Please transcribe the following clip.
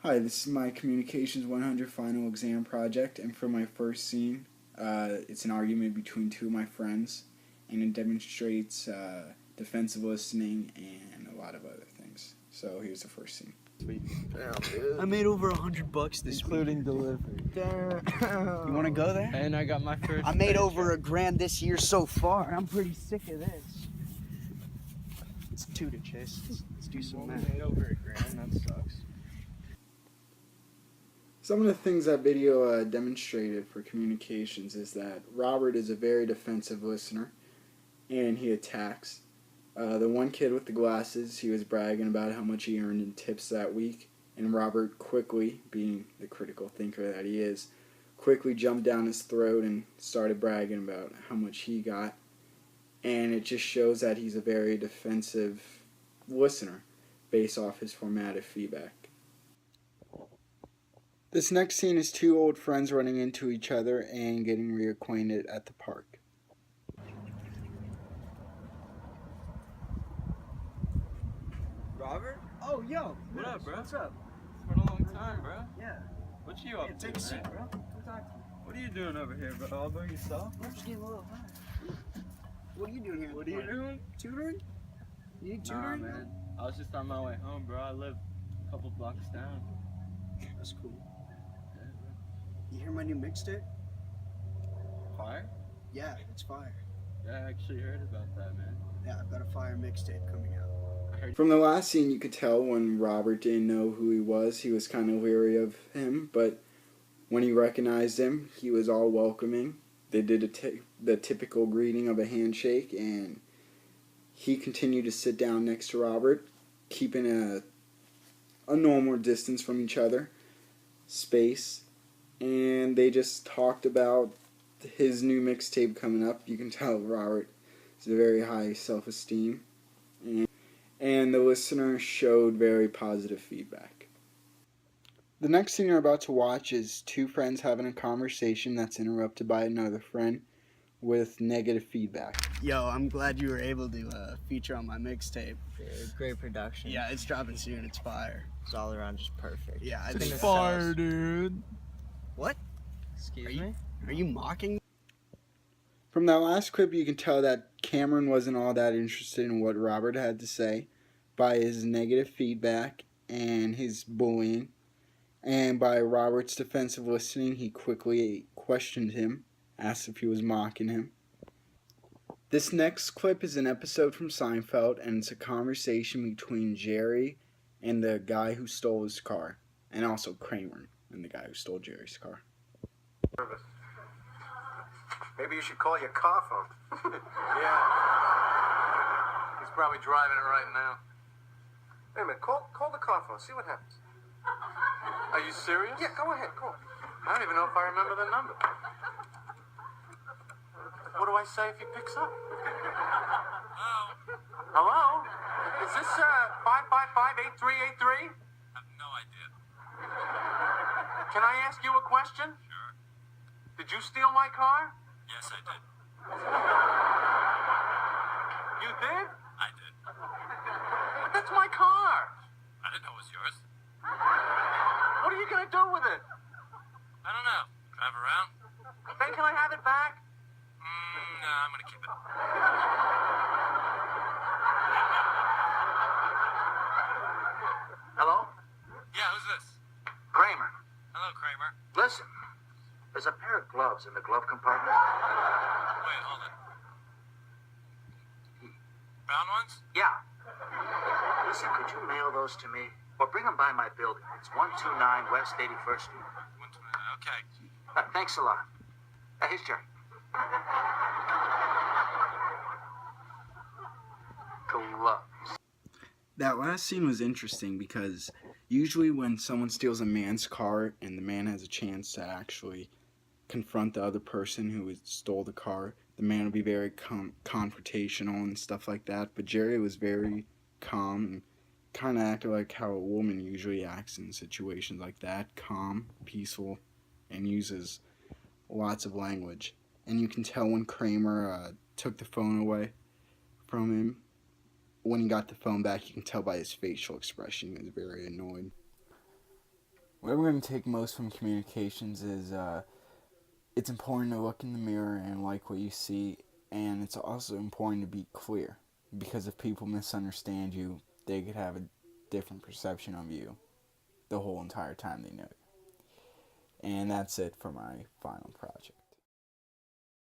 Hi, this is my Communications 100 final exam project, and for my first scene, it's an argument between two of my friends, and it demonstrates defensive listening and a lot of other things. So here's the first scene. I made over $100 this week, including delivery. Damn. You want to go there? And I got my first. I made over paycheck. $1,000 this year so far. I'm pretty sick of this. Let's toot it, Chase. Let's do some Only math. made over $1,000. That sucks. Some of the things that video demonstrated for communications is that Robert is a very defensive listener, and he attacks. The one kid with the glasses, he was bragging about how much he earned in tips that week, and Robert quickly, being the critical thinker that he is, quickly jumped down his throat and started bragging about how much he got. And it just shows that he's a very defensive listener based off his formative feedback. This next scene is two old friends running into each other and getting reacquainted at the park. Robert? Oh, yo. What up, bro? What's up? It's been a long time, bro. Yeah. What you up to, Take a seat, man? bro. Come talk to me. What are you doing over here, bro? All by yourself? I'm just getting a little high. What are you doing here? What are you doing? Tutoring? You need Nah, tutoring? man. I was just on my way home, bro. I live a couple blocks down. That's cool. Yeah, bro. You hear my new mixtape? Fire? Yeah, it's fire. Yeah, I actually heard about that, man. Yeah, I've got a fire mixtape coming out. I heard. From the last scene, you could tell when Robert didn't know who he was kind of leery of him, but when he recognized him, he was all welcoming. They did the typical greeting of a handshake, and he continued to sit down next to Robert, keeping a normal distance from each other, space, and they just talked about his new mixtape coming up. You can tell Robert has a very high self-esteem, and the listener showed very positive feedback. The next scene you're about to watch is two friends having a conversation that's interrupted by another friend with negative feedback. Yo, I'm glad you were able to feature on my mixtape. Great production. Yeah, it's dropping soon. It's fire. It's all around just perfect. Yeah, I It's think fire, dude. What? Excuse Are you- me? Are you mocking? From that last clip, you can tell that Cameron wasn't all that interested in what Robert had to say by his negative feedback and his bullying. And by Robert's defensive listening, he quickly questioned him, asked if he was mocking him. This next clip is an episode from Seinfeld, and it's a conversation between Jerry and the guy who stole his car, and also Kramer and the guy who stole Jerry's car. Maybe you should call your car phone. Yeah. He's probably driving it right now. Wait a minute, call the car phone, see what happens. Are you serious? Yeah, go ahead, go on. I don't even know if I remember the number. What do I say if he picks up? Hello? Is this 555-8383? I have no idea. Can I ask you a question? Sure. Did you steal my car? Yes, I did. You did? I did. But that's my car. I didn't know it was yours. What are you gonna do with it? I don't know. Drive around? Then can I have it back? Nah, I'm gonna keep it. Hello? Yeah, who's this? Kramer. Hello, Kramer. Listen, there's a pair of gloves in the glove compartment. Wait, hold it. Brown ones? Yeah. Listen, could you mail those to me? Or bring them by my building. It's 129 West 81st Street. Okay. Thanks a lot. Here's Jerry. Gloves. That last scene was interesting because usually when someone steals a man's car and the man has a chance to actually confront the other person who stole the car, the man will be very confrontational and stuff like that. But Jerry was very calm and kind of acted like how a woman usually acts in situations like that. Calm, peaceful, and uses lots of language. And you can tell when Kramer took the phone away from him. When he got the phone back, you can tell by his facial expression he was very annoyed. What we're going to take most from communications is it's important to look in the mirror and like what you see, and it's also important to be clear, because if people misunderstand you, they could have a different perception of you the whole entire time they know you. And that's it for my final project.